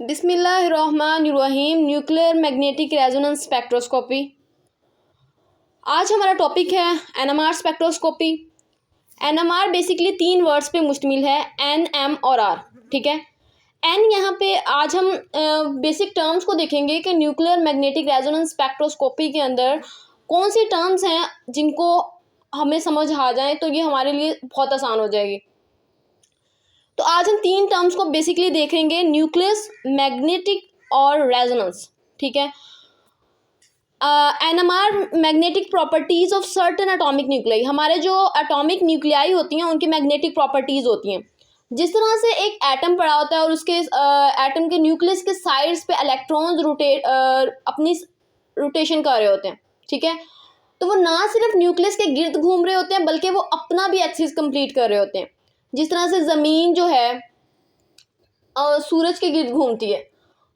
बिस्मिल्लाहिर्रहमानिर्रहीम। Nuclear magnetic resonance spectroscopy. आज हमारा टॉपिक है NMR spectroscopy. NMR basically 3 words पे मुश्तमिल है, एन, एम और आर। ठीक है, एन यहाँ पे आज हम बेसिक टर्म्स को देखेंगे कि न्यूक्लियर मैग्नेटिक रेजोनेंस स्पेक्ट्रोस्कोपी के अंदर कौन सी टर्म्स हैं जिनको हमें समझ आ जाए तो ये हमारे लिए बहुत आसान हो जाएगी। तो आज हम 3 टर्म्स को बेसिकली देखेंगे, न्यूक्लियस, मैग्नेटिक और रेजोनेंस। ठीक है, NMR magnetic properties of certain atomic nuclei. हमारे जो एटॉमिक न्यूक्लियाई होती हैं उनकी मैग्नेटिक प्रॉपर्टीज होती हैं। जिस तरह से एक एटम पड़ा होता है और उसके एटम के न्यूक्लियस के साइड्स पे इलेक्ट्रॉन्स अपनी रोटेशन कर रहे होते हैं। ठीक है, तो वो ना सिर्फ न्यूक्लियस के गिर्द घूम रहे होते हैं बल्कि वो अपना भी एक्सिस कंप्लीट कर रहे होते हैं। जिस तरह से ज़मीन जो है सूरज के गिर्द घूमती है,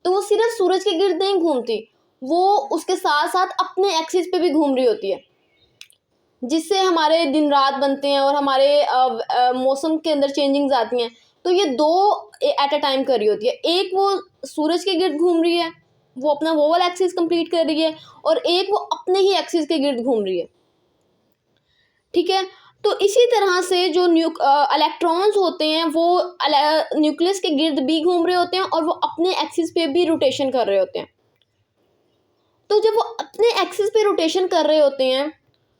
तो वो सिर्फ सूरज के गिर्द नहीं घूमती, वो उसके साथ साथ अपने एक्सिस पे भी घूम रही होती है, जिससे हमारे दिन रात बनते हैं और हमारे मौसम के अंदर चेंजिंग्स आती हैं। तो ये 2 एट अ टाइम कर रही होती है। एक वो सूरज के गिर्द घूम रही है, वो अपना वोवल एक्सिस कंप्लीट कर रही है, और एक वो अपने ही एक्सिस के गिर्द घूम रही है। ठीक है, तो इसी तरह से जो इलेक्ट्रॉन्स होते हैं वो न्यूक्लियस के गिर्द भी घूम रहे होते हैं और वो अपने एक्सिस पे भी रोटेशन कर रहे होते हैं। तो जब वो अपने एक्सिस पे रोटेशन कर रहे होते हैं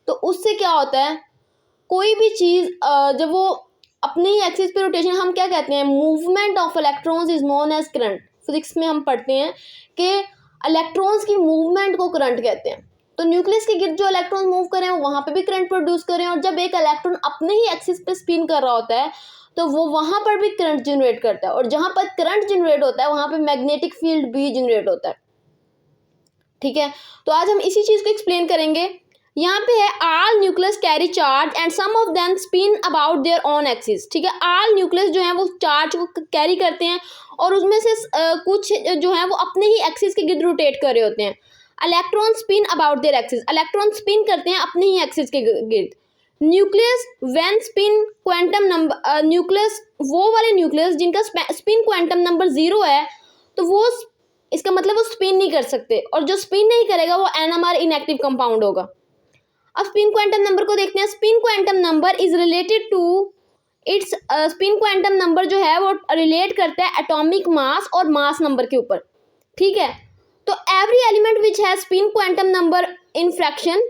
तो उससे क्या होता है, कोई भी चीज़ जब वो अपने ही एक्सिस पे रोटेशन, हम क्या कहते हैं, movement of electrons is known as current. Physics में हम पढ़ते हैं कि इलेक्ट्रॉन्स की मूवमेंट को करंट कहते हैं। तो न्यूक्लियस के गिर्द जो इलेक्ट्रॉन मूव करें वहाँ पे भी करंट प्रोड्यूस करें, और जब एक इलेक्ट्रॉन अपने ही एक्सिस पे स्पिन कर रहा होता है तो वो वहाँ पर भी करंट जनरेट करता है, और जहाँ पर करंट जनरेट होता है वहाँ पे मैग्नेटिक फील्ड भी जनरेट होता है। ठीक है, तो आज हम इसी चीज़ को एक्सप्लेन करेंगे। यहाँ पे है all nucleus carry charge and some of them spin about their own axis. ठीक है, ऑल न्यूक्लियस जो है वो चार्ज को कैरी करते हैं और उसमें से कुछ जो है वो अपने ही एक्सिस के गिर्द रोटेट कर रहे होते हैं। Electron spin about there axis, electron spin करते हैं अपने ही एक्सिस के गिर्द। Nucleus when spin quantum number, nucleus वो वाले न्यूक्लियस जिनका स्पिन क्वांटम नंबर 0 है, तो वो इसका मतलब वो स्पिन नहीं कर सकते, और जो स्पिन नहीं करेगा वो एनएमआर इनएक्टिव कंपाउंड होगा। अब स्पिन क्वांटम नंबर को देखते हैं। Spin quantum number is related to its, spin quantum number जो है वो रिलेट करता है एटॉमिक मास और मास नंबर के ऊपर। ठीक है, तो every element which has spin quantum number in fraction,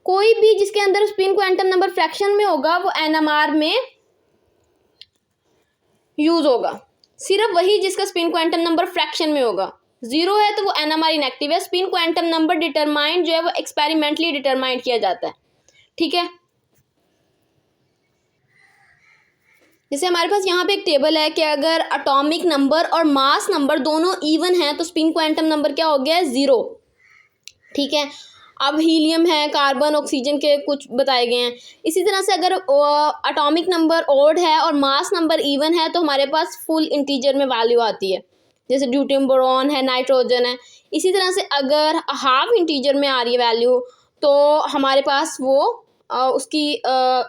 कोई भी जिसके अंदर स्पिन क्वांटम नंबर फ्रैक्शन में होगा वो एनएमआर में यूज होगा। सिर्फ वही जिसका स्पिन क्वांटम नंबर फ्रैक्शन में होगा। 0 है तो वो एनएमआर इनएक्टिव है। स्पिन क्वांटम नंबर डिटरमाइंड जो है वो एक्सपेरिमेंटली डिटरमाइंड किया जाता है। ठीक है, जैसे हमारे पास यहाँ पे एक टेबल है कि अगर एटॉमिक नंबर और मास नंबर दोनों इवन हैं तो स्पिन क्वांटम नंबर क्या हो गया है, 0। ठीक है, अब हीलियम है, कार्बन, ऑक्सीजन के कुछ बताए गए हैं। इसी तरह से अगर एटॉमिक नंबर ओड है और मास नंबर इवन है तो हमारे पास फुल इंटीजर में वैल्यू आती है, जैसे ड्यूटेरियम, बोरॉन है, नाइट्रोजन है। इसी तरह से अगर हाफ इंटीजर में आ रही है वैल्यू तो हमारे पास वो उसकी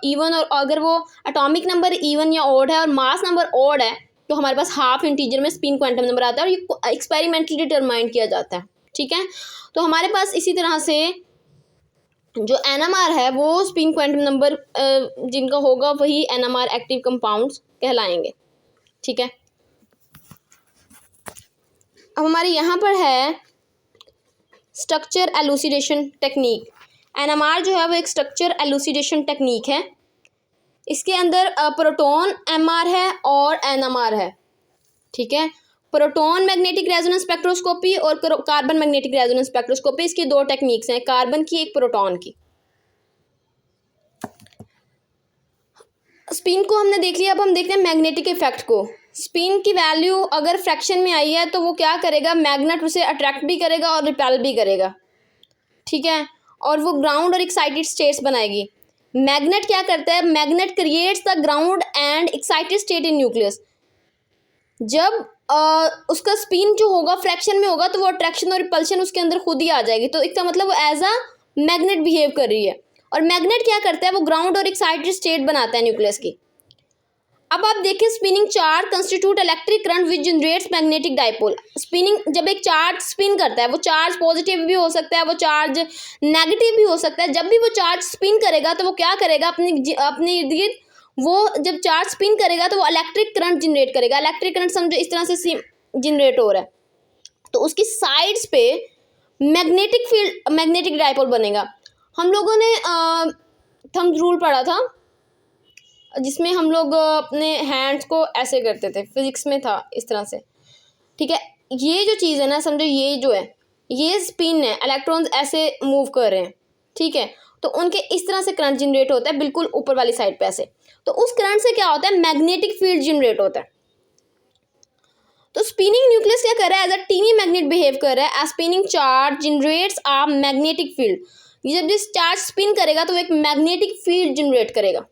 इवन, और अगर वो एटॉमिक नंबर इवन या ओड है और मास नंबर ओड है तो हमारे पास हाफ इंटीजर में स्पिन क्वांटम नंबर आता है, और ये एक्सपेरिमेंटली डिटरमाइन किया जाता है। ठीक है, तो हमारे पास इसी तरह से जो एनएमआर है वो स्पिन क्वांटम नंबर जिनका होगा वही एनएमआर एक्टिव कंपाउंड्स कहलाएंगे। ठीक है, अब हमारे यहाँ पर है स्ट्रक्चर एलुसिडेशन टेक्निक। एनएमआर जो है वो एक स्ट्रक्चर एलुसिडेशन टेक्निक है। इसके अंदर प्रोटॉन एमआर है और एनएमआर है। ठीक है, प्रोटॉन मैग्नेटिक रेजोनेंस स्पेक्ट्रोस्कोपी और कार्बन मैग्नेटिक रेजोनेंस स्पेक्ट्रोस्कोपी, इसकी 2 टेक्निक्स हैं, कार्बन की, एक प्रोटॉन की। स्पिन को हमने देख लिया, अब हम देखते हैं मैग्नेटिक इफेक्ट को। स्पिन की वैल्यू अगर फ्रैक्शन में आई है तो वो क्या करेगा, मैग्नेट उसे अट्रैक्ट भी करेगा और रिपेल भी करेगा। ठीक है, और वो ग्राउंड और एक्साइटेड स्टेट्स बनाएगी। मैग्नेट क्या करता है, magnet creates the ground and excited state in nucleus. जब उसका स्पिन जो होगा फ्रैक्शन में होगा तो वो अट्रैक्शन और रिपल्शन उसके अंदर खुद ही आ जाएगी, तो इसका मतलब वो एज अ मैग्नेट बिहेव कर रही है। और मैग्नेट क्या करता है, वो ग्राउंड और एक्साइटेड स्टेट बनाता है न्यूक्लियस की। अब आप देखिए spinning charge constitute electric current which generates magnetic dipole. Spinning जब एक चार्ज स्पिन करता है, वो चार्ज पॉजिटिव भी हो सकता है, वो चार्ज नेगेटिव भी हो सकता है। जब भी वो चार्ज स्पिन करेगा तो वो क्या करेगा, अपने इर्द गिर्द वो जब चार्ज स्पिन करेगा तो वो इलेक्ट्रिक करंट जनरेट करेगा। इलेक्ट्रिक करंट समझो इस तरह से जनरेट हो रहा है, तो उसकी साइड्स पे मैग्नेटिक फील्ड, मैग्नेटिक डाइपोल बनेगा। हम लोगों ने थंब रूल पढ़ा था, जिसमें हम लोग अपने हैंड्स को ऐसे करते थे, फिजिक्स में था इस तरह से, ठीक है। ये जो चीज़ है ना, समझो ये जो है ये स्पिन है, इलेक्ट्रॉन्स ऐसे मूव कर रहे हैं, ठीक है। तो उनके इस तरह से करंट जनरेट होता है बिल्कुल ऊपर वाली साइड पे ऐसे। तो उस करंट से क्या होता है, मैग्नेटिक फील्ड जनरेट होता है। तो स्पिनिंग न्यूक्लियस क्या कर रहा है, as a tiny magnet behave कर रहा है। As spinning charge generates a magnetic field. जब जिस चार्ज स्पिन करेगा तो एक मैग्नेटिक फील्ड जनरेट करेगा।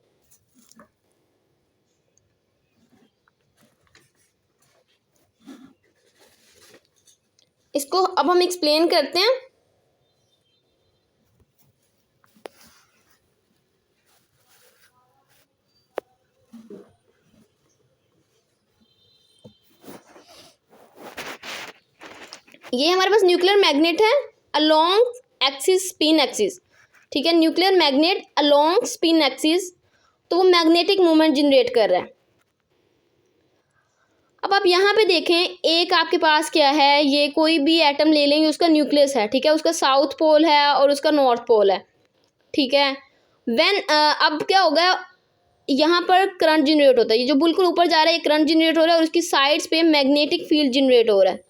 इसको अब हम एक्सप्लेन करते हैं। ये हमारे पास न्यूक्लियर मैग्नेट है अलोंग एक्सिस, स्पिन एक्सिस, ठीक है। Nuclear magnet along spin axis, तो वो मैग्नेटिक मोमेंट जनरेट कर रहा है। अब आप यहाँ पे देखें, एक आपके पास क्या है, ये कोई भी एटम ले लेंगे, उसका न्यूक्लियस है, ठीक है, उसका साउथ पोल है और उसका नॉर्थ पोल है, ठीक है। अब क्या होगा, यहाँ पर करंट जनरेट होता है, ये जो बिल्कुल ऊपर जा रहा है ये करंट जनरेट हो रहा है, और उसकी साइड्स पे मैग्नेटिक फील्ड जनरेट हो रहा है।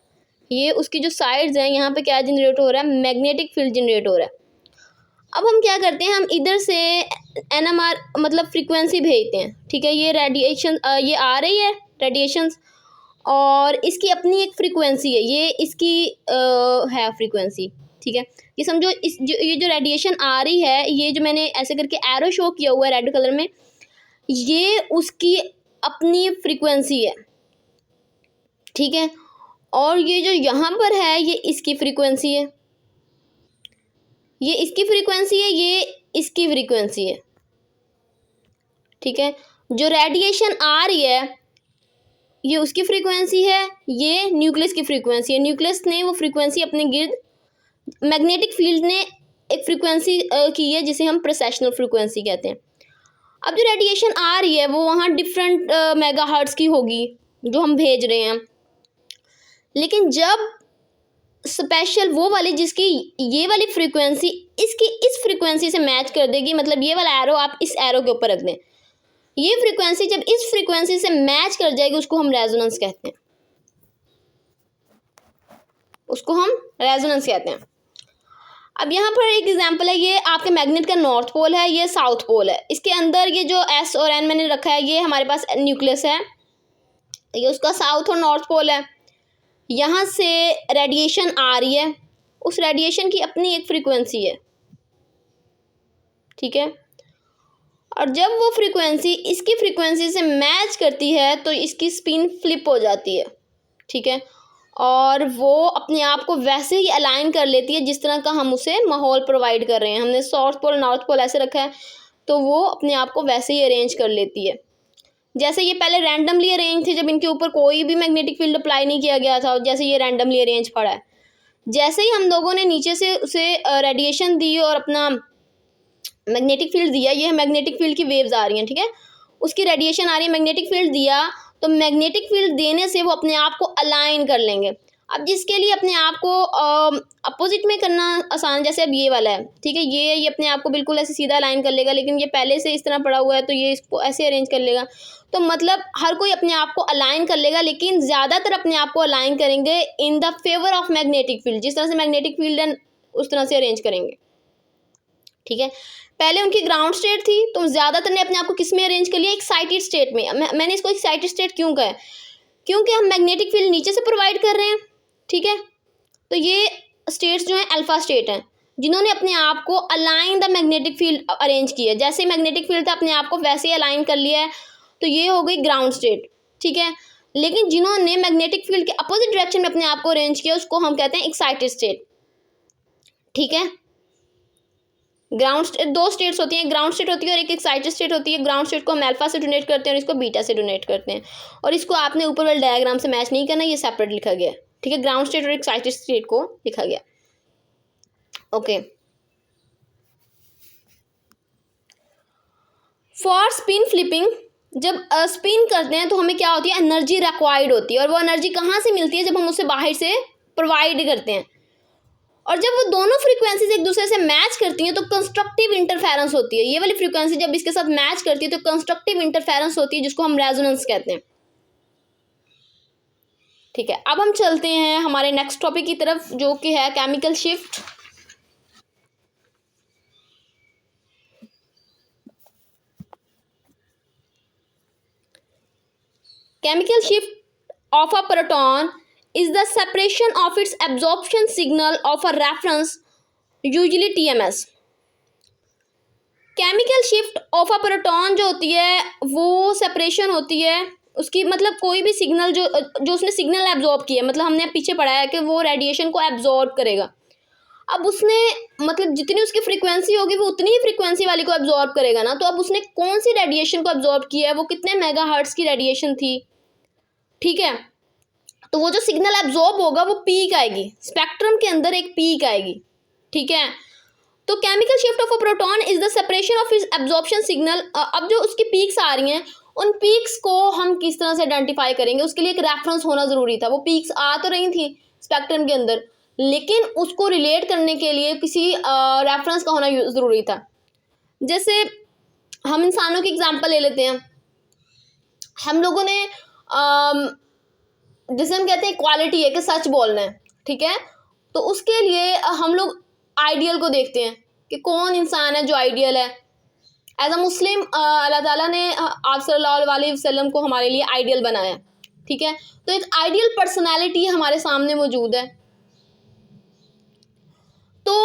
ये उसकी जो साइड्स हैं यहाँ पे क्या जनरेट हो रहा है, मैग्नेटिक फील्ड जनरेट हो रहा है। अब हम क्या करते हैं, हम इधर से NMR मतलब फ्रीक्वेंसी भेजते हैं, ठीक है। ये रेडिएशन ये आ रही है रेडिएशंस, और इसकी अपनी एक फ्रीक्वेंसी है, ये इसकी है फ्रीक्वेंसी, ठीक है। ये समझो ये जो रेडिएशन आ रही है, ये जो मैंने ऐसे करके एरो शो किया हुआ है रेड कलर में, ये उसकी अपनी फ्रीक्वेंसी है, ठीक है। और ये जो यहाँ पर है ये इसकी फ्रीक्वेंसी है, ये इसकी फ्रीक्वेंसी है, ये इसकी फ्रीक्वेंसी है, ठीक है। जो रेडिएशन आ रही है ये उसकी फ्रीक्वेंसी है, ये न्यूक्लियस की फ्रीक्वेंसी है। न्यूक्लियस ने वो फ्रीक्वेंसी अपने गिर्द, मैग्नेटिक फील्ड ने एक फ्रीक्वेंसी की है जिसे हम प्रोसेशनल फ्रीक्वेंसी कहते हैं। अब जो रेडिएशन आ रही है वो वहाँ डिफरेंट मेगाहर्ट्ज़ की होगी जो हम भेज रहे हैं, लेकिन जब स्पेशल वो वाली जिसकी ये वाली फ्रीक्वेंसी इसकी इस फ्रीक्वेंसी से मैच कर देगी, मतलब ये वाला एरो आप इस एरो के ऊपर रख दें, ये फ्रीक्वेंसी जब इस फ्रीक्वेंसी से मैच कर जाएगी उसको हम रेजोनेंस कहते हैं, उसको हम रेजोनेंस कहते हैं। अब यहाँ पर एक एग्जांपल है, ये आपके मैग्नेट का नॉर्थ पोल है, ये साउथ पोल है। इसके अंदर ये जो S और N मैंने रखा है, ये हमारे पास न्यूक्लियस है, ये उसका साउथ और नॉर्थ पोल है। यहाँ से रेडिएशन आ रही है, उस रेडिएशन की अपनी एक फ्रीक्वेंसी है, ठीक है। और जब वो फ्रीक्वेंसी इसकी फ्रीक्वेंसी से मैच करती है तो इसकी स्पिन फ्लिप हो जाती है, ठीक है। और वो अपने आप को वैसे ही अलाइन कर लेती है जिस तरह का हम उसे माहौल प्रोवाइड कर रहे हैं। हमने साउथ पोल नॉर्थ पोल ऐसे रखा है तो वो अपने आप को वैसे ही अरेंज कर लेती है। जैसे ये पहले रैंडमली अरेंज थे, जब इनके ऊपर कोई भी मैग्नेटिक फील्ड अप्लाई नहीं किया गया था, जैसे ये रैंडमली अरेंज पड़ा है। जैसे ही हम लोगों ने नीचे से उसे रेडिएशन दी और अपना मैग्नेटिक फील्ड दिया, ये मैग्नेटिक फील्ड की वेव्स आ रही हैं, ठीक है, उसकी रेडिएशन आ रही है, मैग्नेटिक फील्ड दिया, तो मैग्नेटिक फील्ड देने से वो अपने आप को अलाइन कर लेंगे। अब जिसके लिए अपने आप को अपोजिट में करना आसान, जैसे अब ये वाला है, ठीक है, ये अपने आप को बिल्कुल ऐसे सीधा अलाइन कर लेगा, लेकिन ये पहले से इस तरह पड़ा हुआ है तो ये इसको ऐसे अरेंज कर लेगा। तो मतलब हर कोई अपने आप को अलाइन कर लेगा, लेकिन ज़्यादातर अपने आप को अलाइन करेंगे in the favour of magnetic field, जिस तरह से मैग्नेटिक फील्ड है उस तरह से अरेंज करेंगे, ठीक है। पहले उनकी ग्राउंड स्टेट थी तो ज़्यादातर ने अपने आप को किस में अरेंज कर लिया, एक्साइटेड स्टेट में। मैंने इसको एक्साइटेड स्टेट क्यों कहा है, क्योंकि हम मैग्नेटिक फील्ड नीचे से प्रोवाइड कर रहे हैं, ठीक है। तो ये स्टेट्स जो हैं अल्फा स्टेट हैं, जिन्होंने अपने आप को align the magnetic field arrange किया, जैसे मैग्नेटिक फील्ड था अपने आप को वैसे ही अलाइन कर लिया है, तो ये हो गई ग्राउंड स्टेट, ठीक है। लेकिन जिन्होंने मैग्नेटिक फील्ड के अपोजिट डायरेक्शन में अपने आप को अरेंज किया उसको हम कहते हैं एक्साइटेड स्टेट, ठीक है। दो स्टेट्स होती हैं, ग्राउंड स्टेट होती है और एक एक्साइटेड स्टेट होती है। ग्राउंड स्टेट को हम अल्फा से डोनेट करते हैं और इसको बीटा से डोनेट करते हैं, और इसको आपने ऊपर वाले डायग्राम से मैच नहीं करना, ये सेपरेट लिखा गया है, ठीक है। ग्राउंड स्टेट और एक्साइटेड स्टेट को लिखा गया, ओके। फॉर स्पिन फ्लिपिंग, जब स्पिन करते हैं तो हमें क्या होती है, एनर्जी रिक्वायर्ड होती है, और वो एनर्जी कहाँ से मिलती है, जब हम उसे बाहर से प्रोवाइड करते हैं। और जब वो दोनों फ्रीक्वेंसीज एक दूसरे से मैच करती हैं तो कंस्ट्रक्टिव इंटरफेरेंस होती है। ये वाली फ्रीक्वेंसी जब इसके साथ मैच करती है तो कंस्ट्रक्टिव इंटरफेरेंस होती है, जिसको हम रेजोनेंस कहते हैं, ठीक है। अब हम चलते हैं हमारे नेक्स्ट टॉपिक की तरफ, जो कि है chemical shift. Chemical shift of a proton is the separation of its absorption signal of a reference, usually TMS. Chemical shift of a proton जो होती है वो सेपरेशन होती है उसकी, मतलब कोई भी सिग्नल जो उसने सिग्नल एब्जॉर्ब किया, मतलब हमने पीछे पढ़ा है कि वो रेडिएशन को एब्जॉर्ब करेगा। अब उसने मतलब जितनी उसकी फ्रीक्वेंसी होगी वो उतनी ही फ्रीक्वेंसी वाली को एब्जॉर्ब करेगा ना, तो अब उसने कौन सी रेडिएशन को एब्जॉर्ब किया है, वो कितने मेगाहर्ट्ज की रेडिएशन थी, ठीक है। तो वो जो सिग्नल एब्जॉर्ब होगा वो पीक आएगी, स्पेक्ट्रम के अंदर एक पीक आएगी, ठीक है। तो chemical shift of a proton is the separation of is absorption signal. अब जो उसकी पीक्स आ रही हैं उन पीक्स को हम किस तरह से आइडेंटिफाई करेंगे, उसके लिए एक रेफरेंस होना ज़रूरी था। वो पीक्स आ तो रही थी स्पेक्ट्रम के अंदर, लेकिन उसको रिलेट करने के लिए किसी रेफरेंस का होना ज़रूरी था। जैसे हम इंसानों की एग्जांपल ले लेते हैं, हम लोगों ने जैसे हम कहते हैं क्वालिटी है कि सच बोलना है, ठीक है। तो उसके लिए हम लोग आइडियल को देखते हैं कि कौन इंसान है जो आइडियल है। एज अ मुस्लिम अल्लाह ताला ने आप सल्लल्लाहु अलैहि वसल्लम को हमारे लिए आइडियल बनाया, ठीक है। तो एक आइडियल पर्सनालिटी हमारे सामने मौजूद है। तो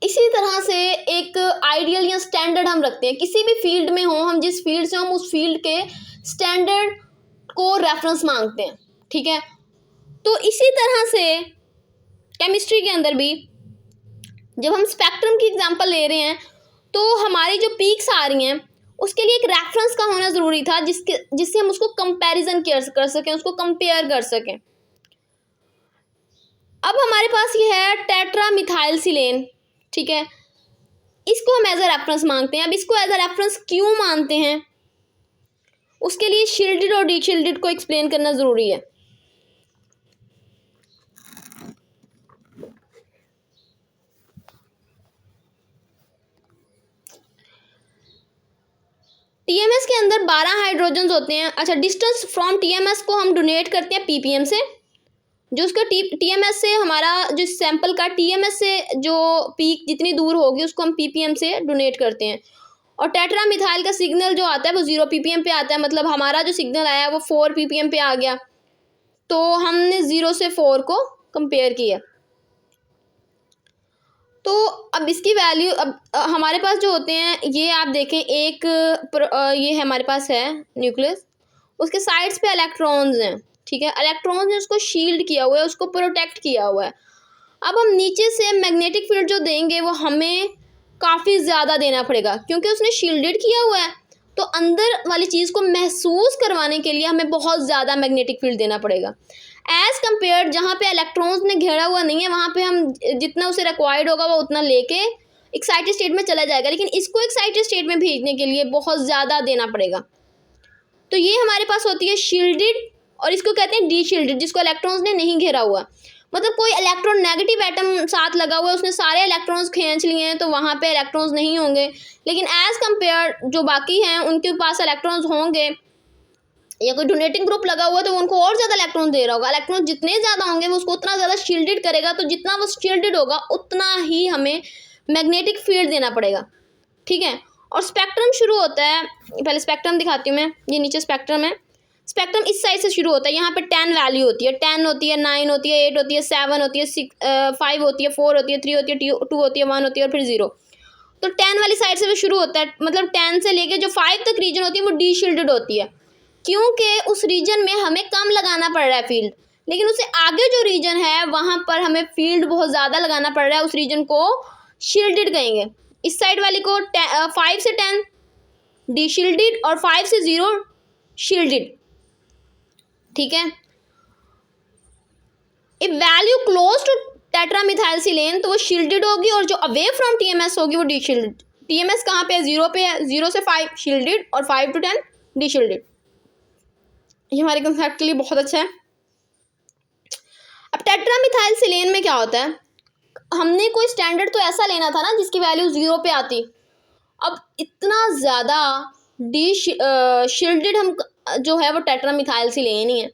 इसी तरह से एक आइडियल या स्टैंडर्ड हम रखते हैं, किसी भी फील्ड में हो, हम जिस फील्ड से हम उस फील्ड के स्टैंडर्ड को रेफरेंस मांगते हैं, ठीक है। तो इसी तरह से केमिस्ट्री के अंदर भी जब हम स्पेक्ट्रम की एग्जांपल ले रहे हैं तो हमारी जो पीक्स आ रही हैं उसके लिए एक रेफरेंस का होना ज़रूरी था, जिससे हम उसको कंपैरिजन कर सकें, उसको कंपेयर कर सकें। अब हमारे पास ये है टेट्रा मिथाइल सिलेन, ठीक है। इसको हम एज अ रेफरेंस मांगते हैं। अब इसको एज अ रेफरेंस क्यों मानते हैं, उसके लिए शील्डेड और डीशील्डेड को एक्सप्लेन करना ज़रूरी है। टीएमएस के अंदर 12 हाइड्रोजन होते हैं। अच्छा, डिस्टेंस फ्रॉम टीएमएस को हम डोनेट करते हैं पीपीएम से, जो उसका टीएमएस से हमारा जो सैंपल का टीएमएस से जो पीक जितनी दूर होगी उसको हम पीपीएम से डोनेट करते हैं। और टेट्रा मिथाइल का सिग्नल जो आता है वो 0 पीपीएम पे आता है, मतलब हमारा जो सिग्नल आया वो 4 पीपीएम पे आ गया, तो हमने 0 से 4 को कंपेयर किया। तो अब इसकी वैल्यू, अब हमारे पास जो होते हैं ये आप देखें, एक ये हमारे पास है न्यूक्लियस, उसके साइड्स पे इलेक्ट्रॉन्स हैं, ठीक है। इलेक्ट्रॉन्स ने उसको शील्ड किया हुआ है, उसको प्रोटेक्ट किया हुआ है। अब हम नीचे से मैग्नेटिक फील्ड जो देंगे वो हमें काफ़ी ज़्यादा देना पड़ेगा, क्योंकि उसने शील्डेड किया हुआ है, तो अंदर वाली चीज़ को महसूस करवाने के लिए हमें बहुत ज़्यादा मैग्नेटिक फील्ड देना पड़ेगा। एज़ कम्पेयर जहाँ पे इलेक्ट्रॉन्स ने घेरा हुआ नहीं है, वहाँ पे हम जितना उसे रिक्वायर्ड होगा वो उतना लेके एक्साइटेड स्टेट में चला जाएगा, लेकिन इसको एक्साइटेड स्टेट में भेजने के लिए बहुत ज़्यादा देना पड़ेगा। तो ये हमारे पास होती है शील्डेड, और इसको कहते हैं डी शील्डेड, जिसको इलेक्ट्रॉन्स ने नहीं घेरा हुआ। मतलब कोई इलेक्ट्रॉन नेगेटिव एटम साथ लगा हुआ है, उसने सारे इलेक्ट्रॉन्स खींच लिए हैं, तो वहाँ पे इलेक्ट्रॉन्स नहीं होंगे। लेकिन एज़ कम्पेयर जो बाकी हैं उनके पास इलेक्ट्रॉन्स होंगे, या कोई डोनेटिंग ग्रुप लगा हुआ है तो वो उनको और ज़्यादा इलेक्ट्रॉन दे रहा होगा। इलेक्ट्रॉन जितने ज़्यादा होंगे वो उसको उतना ज़्यादा शील्डेड करेगा, तो जितना वो शील्डेड होगा उतना ही हमें मैग्नेटिक फील्ड देना पड़ेगा, ठीक है। और स्पेक्ट्रम शुरू होता है, पहले स्पेक्ट्रम दिखाती हूँ मैं, ये नीचे स्पेक्ट्रम है। स्पेक्ट्रम इस साइड से शुरू होता है, यहाँ पे 10 वैल्यू होती है, 10 होती है, 9 होती है, 8 होती है, 7 होती है, 5 होती है, 4 होती है, 3 होती है, 2 होती है, 1 होती है और फिर 0। तो 10 वाली साइड से वो शुरू होता है, मतलब 10 से लेके जो 5 तक रीजन होती है वो डी शील्डेड होती है, क्योंकि उस रीजन में हमें कम लगाना पड़ रहा है फील्ड। लेकिन उससे आगे जो रीजन है वहाँ पर हमें फील्ड बहुत ज़्यादा लगाना पड़ रहा है, उस रीजन को शील्डेड कहेंगे। इस साइड वाली को 5 से 10 डीशील्डेड और 5 से 0 शील्डेड, ठीक है। इफ वैल्यू क्लोज टू टेट्रामिथाइलसिलेन तो वो शील्डेड होगी, और जो अवे फ्रॉम टीएमएस होगी वो डीशील्डेड। टीएमएस कहाँ पे है? 0 पे है, 0 से 5 शील्डेड और 5 to 10 डीशील्डेड। ये हमारे कंसेप्ट के लिए बहुत अच्छा है। अब टेट्रामिथाइलसिलेन में क्या होता है, हमने कोई स्टैंडर्ड तो ऐसा लेना था ना जिसकी वैल्यू 0 पे आती। अब इतना ज़्यादा शील्डेड हम जो है वो टेट्रामिथाइलसिलेन ही है।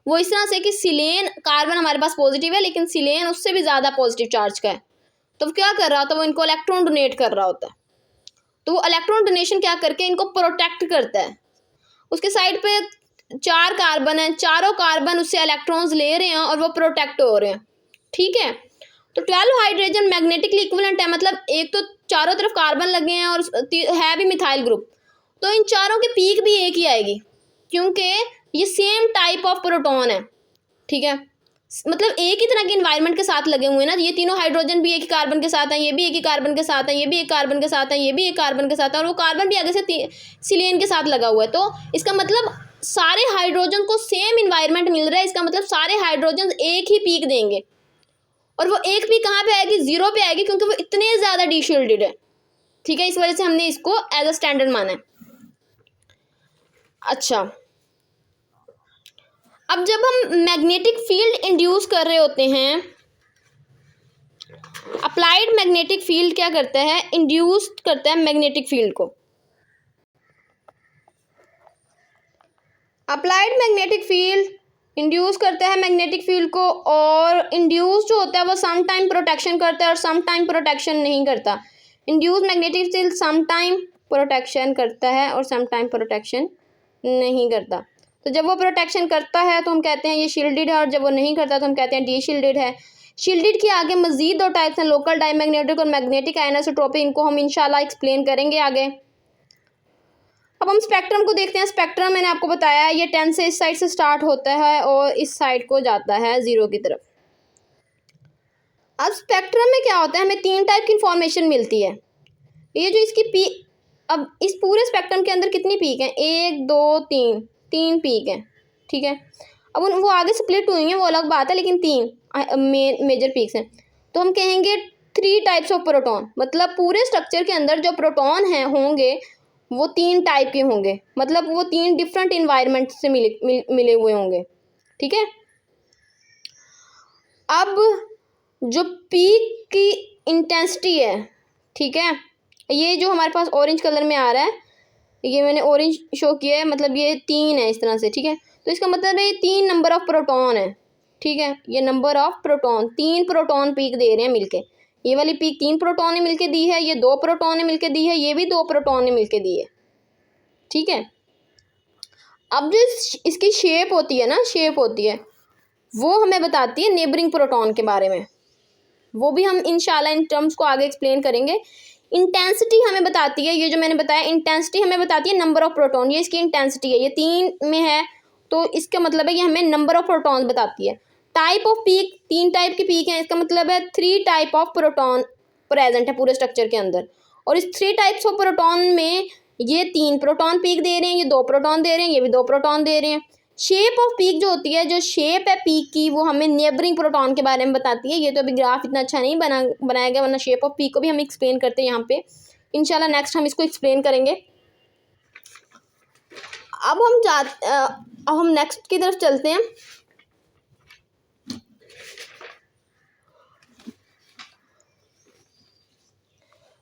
वो इस तरह से कि सिलेन कार्बन हमारे पास पॉजिटिव है, लेकिन सिलेन उससे भी ज़्यादा पॉजिटिव चार्ज का है। तो वो क्या कर रहा होता है, वो इनको इलेक्ट्रॉन डोनेट कर रहा होता है। तो वो इलेक्ट्रॉन डोनेशन क्या करके इनको प्रोटेक्ट करता है। उसके साइड पे 4 कार्बन है, चारों कार्बन उससे इलेक्ट्रॉन्स ले रहे हैं और वो प्रोटेक्ट हो रहे हैं, ठीक है। तो 12 हाइड्रोजन मैग्नेटिकली इक्विवेलेंट है, मतलब एक तो चारों तरफ कार्बन लगे हैं और है भी मिथाइल ग्रुप, तो इन चारों की पीक भी एक ही आएगी, क्योंकि ये सेम टाइप ऑफ प्रोटॉन है, ठीक है। मतलब एक ही तरह के इन्वायरमेंट के साथ लगे हुए हैं ना। ये तीनों हाइड्रोजन भी एक ही कार्बन के साथ हैं, ये भी एक ही कार्बन के साथ हैं, ये भी एक कार्बन के साथ हैं, ये भी एक कार्बन के साथ है, और वो कार्बन भी आगे से सिलेन के साथ लगा हुआ है। तो इसका मतलब सारे हाइड्रोजन को सेम इन्वायरमेंट मिल रहा है। इसका मतलब सारे हाइड्रोजन एक ही पीक देंगे, और वो एक पीक कहाँ पे आएगी? 0 पे आएगी, क्योंकि वो इतने ज़्यादा डीशील्डेड है, ठीक है। इस वजह से हमने इसको एज अ स्टैंडर्ड माना है। अच्छा, अब जब हम मैग्नेटिक फील्ड इंड्यूस कर रहे होते हैं, अप्लाइड मैग्नेटिक फील्ड क्या करता है? इंड्यूस करता है मैग्नेटिक फील्ड को। अप्लाइड मैग्नेटिक फील्ड इंड्यूस करता है मैग्नेटिक फील्ड को, और इंड्यूस जो होता है वो सम टाइम प्रोटेक्शन करता है और सम टाइम प्रोटेक्शन नहीं करता। Induce magnetic field some time protection करता है और सम टाइम प्रोटेक्शन नहीं करता। तो जब वो प्रोटेक्शन करता है तो हम कहते हैं ये शील्डेड है, और जब वो नहीं करता तो हम कहते हैं डीशील्डेड है। शील्डेड के आगे मजीद 2 टाइप्स हैं, लोकल डायमैग्नेटिक और मैग्नेटिक आइसोट्रोपी। इनको हम इंशाल्लाह एक्सप्लेन करेंगे आगे। अब हम स्पेक्ट्रम को देखते हैं। स्पेक्ट्रम मैंने आपको बताया ये 10 से इस साइड से स्टार्ट होता है और इस साइड को जाता है 0 की तरफ। अब स्पेक्ट्रम में क्या होता है, हमें 3 टाइप की इंफॉर्मेशन मिलती है। ये जो इसकी पीक, अब इस पूरे स्पेक्ट्रम के अंदर कितनी पीक हैं? 1 2 3 पीक हैं, ठीक है। अब वो आगे स्प्लिट हुई हैं वो अलग बात है, लेकिन 3 मेजर पीक्स हैं। तो हम कहेंगे 3 टाइप्स ऑफ प्रोटॉन, मतलब पूरे स्ट्रक्चर के अंदर जो प्रोटॉन हैं होंगे वो 3 टाइप के होंगे, मतलब वो 3 डिफरेंट इन्वायरमेंट से मिले हुए होंगे, ठीक है। अब जो पीक की इंटेंसिटी है, ठीक है, ये जो हमारे पास ऑरेंज कलर में आ रहा है, ये मैंने ऑरेंज शो किया है, मतलब ये 3 है इस तरह से, ठीक है। तो इसका मतलब है ये 3 नंबर ऑफ प्रोटॉन है, ठीक है। ये number of proton, 3 proton peak दे रहे हैं मिलके। ये वाली पीक 3 प्रोटॉन ने मिलके दी है, ये 2 प्रोटॉन ने मिलके दी है, ये भी 2 प्रोटॉन ने मिलके दी है, ठीक है। अब जो इसकी शेप होती है ना, शेप होती है वो हमें बताती है नेबरिंग प्रोटॉन के बारे में। वो भी हम इंशाल्लाह इन टर्म्स को आगे एक्सप्लेन करेंगे। इंटेंसिटी हमें बताती है, ये जो मैंने बताया इंटेंसिटी हमें बताती है नंबर ऑफ प्रोटॉन। ये इसकी इंटेंसिटी है, ये 3 में है तो इसका मतलब है ये हमें नंबर ऑफ प्रोटॉन बताती है। टाइप ऑफ पीक, 3 टाइप की पीक है, इसका मतलब है 3 टाइप ऑफ प्रोटॉन प्रेजेंट है पूरे स्ट्रक्चर के अंदर। और इस 3 टाइप्स ऑफ प्रोटॉन में ये 3 प्रोटॉन पीक दे रहे हैं, ये 2 प्रोटॉन दे रहे हैं, ये भी 2 प्रोटॉन दे रहे हैं। शेप ऑफ पीक जो होती है, जो शेप है पीक की, वो हमें नेबरिंग प्रोटॉन के बारे में बताती है। ये तो अभी ग्राफ इतना अच्छा नहीं बनाया गया, वरना शेप ऑफ पीक को भी हम एक्सप्लेन करते हैं यहाँ पे। इंशाल्लाह नेक्स्ट हम इसको एक्सप्लेन करेंगे। अब हम नेक्स्ट की तरफ चलते हैं।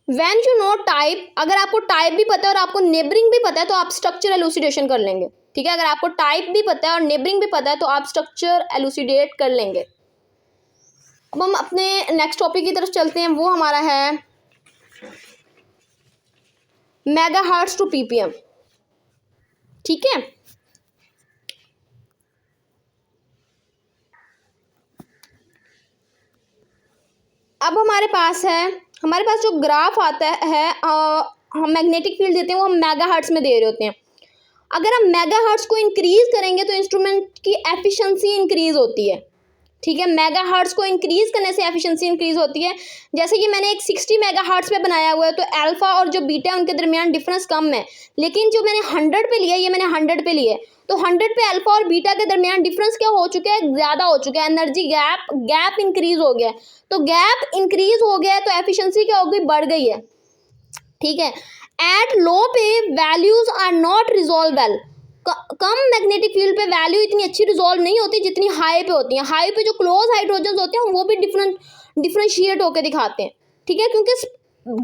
व्हेन यू नो टाइप, अगर आपको टाइप भी पता है और आपको नेबरिंग भी पता है तो आप स्ट्रक्चर एलुसिडेशन कर लेंगे, ठीक है। अगर आपको टाइप भी पता है और नेबरिंग भी पता है तो आप स्ट्रक्चर एलुसिडेट कर लेंगे। अब हम अपने नेक्स्ट टॉपिक की तरफ चलते हैं, वो हमारा है मेगाहर्ट्ज टू पीपीएम, ठीक है। अब हमारे पास जो ग्राफ आता है, हम मैग्नेटिक फील्ड देते हैं वो हम मेगाहर्ट्ज में दे रहे होते हैं। अगर हम मेगाहर्ट्ज को इंक्रीज करेंगे तो इंस्ट्रूमेंट की एफिशिएंसी इंक्रीज होती है, ठीक है। मेगाहर्ट्ज़ को इंक्रीज करने से एफिशिएंसी इंक्रीज होती है। जैसे कि मैंने एक 60 मेगाहर्ट्ज़ पे बनाया हुआ है, तो अल्फा और जो बीटा है उनके दरमियान डिफरेंस कम है, लेकिन जो मैंने 100 पे लिया है, ये मैंने 100 पे लिया है, तो 100 पे अल्फा और बीटा के दरमियान डिफरेंस क्या हो चुका है, ज़्यादा हो चुका है, एनर्जी गैप इंक्रीज हो गया है। तो गैप इंक्रीज हो गया है तो एफिशिएंसी क्या हो गई, बढ़ गई है। ठीक है। एट लो पे values are not resolve well, कम मैग्नेटिक फील्ड पे वैल्यू इतनी अच्छी रिजॉल्व नहीं होती जितनी हाई पे होती है। हाई पे जो क्लोज हाइड्रोजन होते हैं वो भी डिफरेंशिएट होकर दिखाते हैं। ठीक है, क्योंकि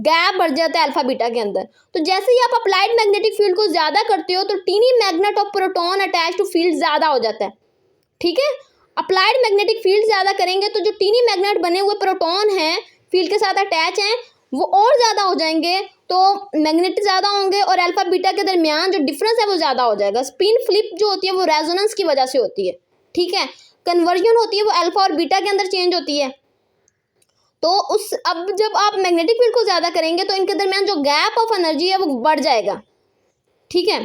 गैप बढ़ जाता है अल्फा बीटा के अंदर। तो जैसे ही आप अप्लाइड मैग्नेटिक फील्ड को ज़्यादा करते हो तो tiny magnet of proton attach to field ज़्यादा हो जाता है। ठीक है, अप्लाइड मैग्नेटिक फील्ड ज़्यादा करेंगे तो जो टीनी मैग्नेट बने हुए प्रोटॉन हैं, फील्ड के साथ अटैच हैं, वो और ज़्यादा हो जाएंगे, तो मैग्नेट ज़्यादा होंगे और अल्फा बीटा के दरमियान जो डिफरेंस है वो ज़्यादा हो जाएगा। स्पिन फ्लिप जो होती है वो रेजोनेंस की वजह से होती है। ठीक है, कन्वर्जन होती है वो अल्फा और बीटा के अंदर चेंज होती है। तो अब जब आप मैग्नेटिक फील्ड को ज़्यादा करेंगे तो इनके दरमियान जो गैप ऑफ एनर्जी है वो बढ़ जाएगा। ठीक है,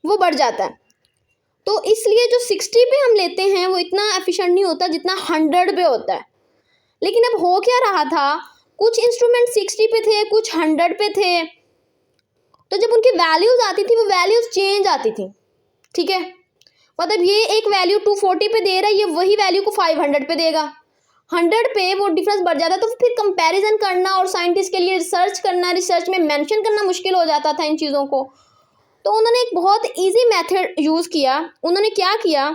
वो बढ़ जाता है। तो इसलिए जो 60 पे हम लेते हैं वो इतना एफिशिएंट नहीं होता जितना 100 पे होता है। लेकिन अब हो क्या रहा था, कुछ इंस्ट्रूमेंट 60 पे थे, कुछ 100 पे थे, तो जब उनकी वैल्यूज आती थी वो वैल्यूज चेंज आती थी। ठीक है, मतलब ये एक वैल्यू 240 पे दे रहा है, ये वही वैल्यू को 500 पे देगा। 100 पे वो डिफरेंस बढ़ जाता, तो फिर कंपैरिजन करना और साइंटिस्ट के लिए रिसर्च करना, रिसर्च में मेंशन करना मुश्किल हो जाता था इन चीज़ों को। तो उन्होंने एक बहुत इजी मेथड यूज़ किया। उन्होंने क्या किया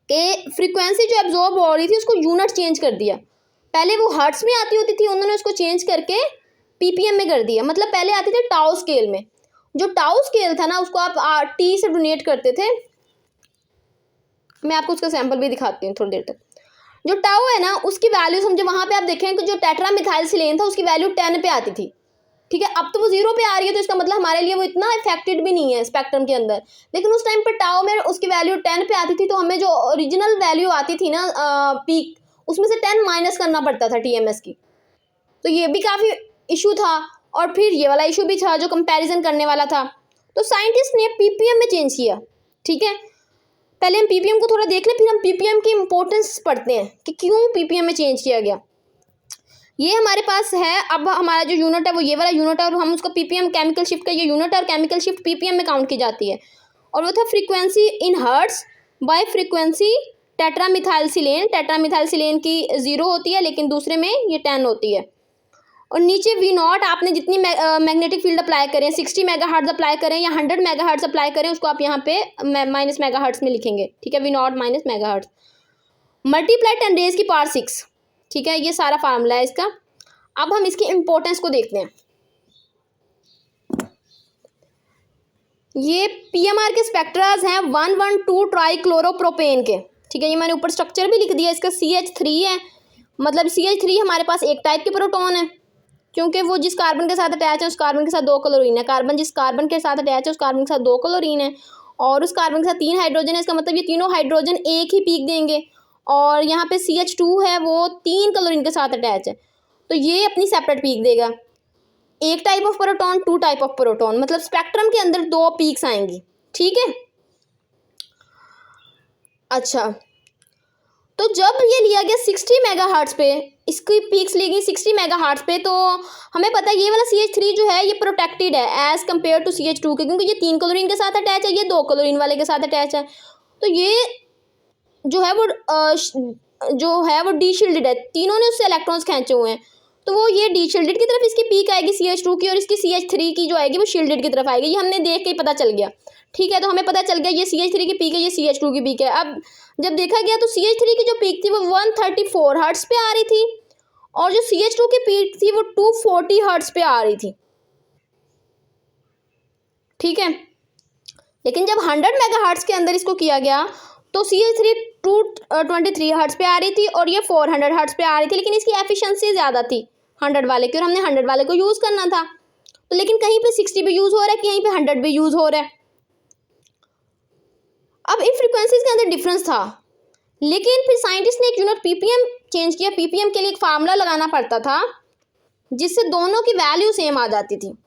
कि फ्रीक्वेंसी जो एब्जॉर्ब हो रही थी उसको यूनिट चेंज कर दिया। पहले वो हर्ट्स में आती होती थी, उन्होंने उसको चेंज करके पीपीएम में कर दिया। मतलब पहले आती थी टाउ स्केल में, जो टाउ स्केल था ना उसको आप टी से डोनेट करते थे। मैं आपको उसका सैंपल भी दिखाती हूँ थोड़ी देर तक। जो टाउ है ना उसकी वैल्यू समझे, वहाँ पे आप देखें कि जो टेट्रा मिथाइल सिलेन था उसकी वैल्यू 10 पे आती थी। ठीक है, अब तो वो 0 पे आ रही है, तो इसका मतलब हमारे लिए वो इतना इफेक्टेड भी नहीं है स्पेक्ट्रम के अंदर। लेकिन उस टाइम पे टाउ में उसकी वैल्यू 10 पे आती थी, तो हमें जो ओरिजिनल वैल्यू आती थी ना पीक, उसमें से 10 माइनस करना पड़ता था टीएमएस की। तो ये भी काफ़ी इशू था। और फिर ये वाला इशू भी था जो कंपैरिजन करने वाला था। तो साइंटिस्ट ने पीपीएम में चेंज किया। ठीक है, पहले हम पीपीएम को थोड़ा देख लें, फिर हम पीपीएम की इंपॉर्टेंस पढ़ते हैं कि क्यों पीपीएम में चेंज किया गया। ये हमारे पास है, अब हमारा जो यूनिट है वो ये वाला यूनिट है, और हम उसको पीपीएम केमिकल शिफ्ट का ये यूनिट है, और केमिकल शिफ्ट पीपीएम में काउंट की जाती है। और वो था frequency in hertz by frequency tetramethylsilane. Tetramethylsilane की 0 होती है, लेकिन दूसरे में ये 10 होती है। और नीचे वी नॉट, आपने जितनी मैग्नेटिक फील्ड अप्लाई करें, 60 मेगाहर्ट्ज अप्लाई करें या 100 मेगाहर्ट्ज अप्लाई करें, उसको आप यहाँ पे माइनस मेगाहर्ट्ज में लिखेंगे। ठीक है, V naught minus megahertz multiply 10 raise की पावर 6। ठीक है, ये सारा फार्मूला है इसका। अब हम इसकी इंपॉर्टेंस को देखते हैं। ये पीएमआर के स्पेक्ट्राज हैं 112 ट्राइक्लोरोप्रोपेन के। ठीक है, ये मैंने ऊपर स्ट्रक्चर भी लिख दिया। इसका CH3 है, मतलब CH3 हमारे पास एक टाइप के प्रोटॉन है, क्योंकि वो जिस कार्बन के साथ अटैच है उस कार्बन के साथ 2 क्लोरीन है। कार्बन जिस कार्बन के साथ अटैच है उस कार्बन के साथ 2 क्लोरीन है, और उस कार्बन के साथ 3 हाइड्रोजन है। इसका मतलब ये तीनों हाइड्रोजन एक ही पीक देंगे। और यहाँ पे CH2 है, वो 3 क्लोरीन के साथ अटैच है, तो ये अपनी सेपरेट पीक देगा। एक type of proton, 2 type of proton, मतलब स्पेक्ट्रम के अंदर 2 पीक्स आएंगी। ठीक है, अच्छा, तो जब ये लिया गया 60 मेगाहर्ट्ज पे, इसकी पीक्स ली गई 60 मेगाहर्ट्ज पे, तो हमें पता है ये वाला CH3 जो है ये प्रोटेक्टेड है एज कम्पेयर टू CH2 के, क्योंकि ये 3 क्लोरीन के साथ अटैच है, ये 2 क्लोरीन वाले के साथ अटैच है। तो ये जो है वो डी शील्डेड है, तीनों ने उससे इलेक्ट्रॉन्स खींचे हुए हैं। तो वो ये डी शील्डेड की तरफ इसकी पीक आएगी CH2 की, और इसकी CH3 की जो आएगी वो शील्डेड की तरफ आएगी। ये हमने देख के ही पता चल गया। ठीक है, तो हमें पता चल गया ये CH3 की पीक है, ये CH2 की पीक है। अब जब देखा गया तो CH3 की जो पीक थी वो 134 हर्ट्ज पे आ रही थी, और जो CH2 की पीक थी वो 240 हर्ट्ज पे आ रही थी। ठीक है, लेकिन जब 100 मेगाहर्ट्ज के अंदर इसको किया गया तो CH3 223 हर्ट्ज पे आ रही थी, और ये 400 हर्ट्ज पे आ रही थी। लेकिन इसकी एफिशिएंसी ज़्यादा थी 100 वाले की, और हमने 100 वाले को यूज़ करना था। तो लेकिन कहीं पे 60 भी यूज़ हो रहा है, कहीं पे 100 भी यूज़ हो रहा है। अब इन फ्रिक्वेंसीज के अंदर डिफरेंस था, लेकिन फिर साइंटिस्ट ने एक यूनिट पीपीएम चेंज किया। पीपीएम के लिए एक फार्मूला लगाना पड़ता था जिससे दोनों की वैल्यू सेम आ जाती थी।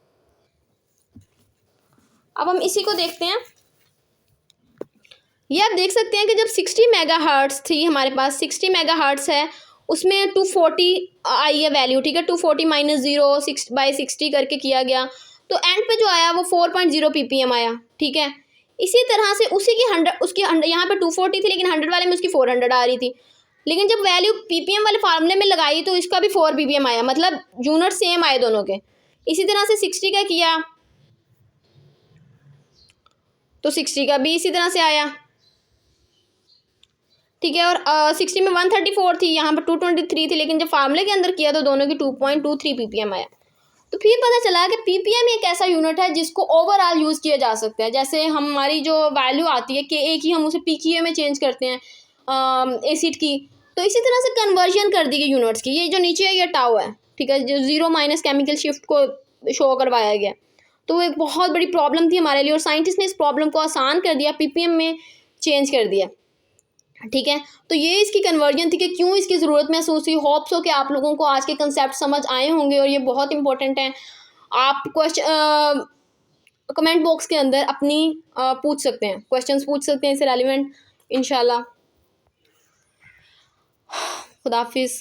अब हम इसी को देखते हैं। ये आप देख सकते हैं कि जब 60 मेगाहर्ट्ज़ थी हमारे पास, 60 मेगाहर्ट्ज़ है, उसमें 240 आई है वैल्यू, ठीक है, 240 माइनस 0/60 करके किया गया, तो एंड पे जो आया वो 4.0 ppm आया, ठीक है। इसी तरह से उसी की 100 उसकी 100 यहाँ पे 240 थी, लेकिन 100 वाले में उसकी 400 आ रही थी, लेकिन जब वैल्यू ppm वाले फार्मूले में लगाई तो इसका भी 4 ppm आया, मतलब यूनिट सेम आए दोनों के। इसी तरह से 60 का किया तो 60 का भी इसी तरह से आया, ठीक है। और 60 में 134 थी, यहाँ पर 223 थी, लेकिन जब फार्मूले के अंदर किया तो दोनों की 2.23 ppm आया। तो फिर पता चला कि ppm एक ऐसा यूनिट है जिसको ओवरऑल यूज़ किया जा सकता है। जैसे हमारी जो वैल्यू आती है Ka की, हम उसे pKa में चेंज करते हैं एसिड की, तो इसी तरह से कन्वर्जन कर दी गई यूनिट्स की। ये जो नीचे है ये टाउ है, ठीक है, जो जीरो माइनस केमिकल शिफ्ट को शो करवाया गया। तो वो एक बहुत बड़ी प्रॉब्लम थी हमारे लिए, और साइंटिस्ट ने इस प्रॉब्लम को आसान कर दिया, ppm में चेंज कर दिया, ठीक है। तो ये इसकी कन्वर्जन थी कि क्यों इसकी ज़रूरत महसूस हुई। होप्स हो कि आप लोगों को आज के कंसेप्ट समझ आए होंगे, और ये बहुत इंपॉर्टेंट हैं। आप कमेंट बॉक्स के अंदर अपनी पूछ सकते हैं, क्वेश्चंस पूछ सकते हैं इससे रेलिवेंट, इंशाल्लाह। खुदा हाफिज़।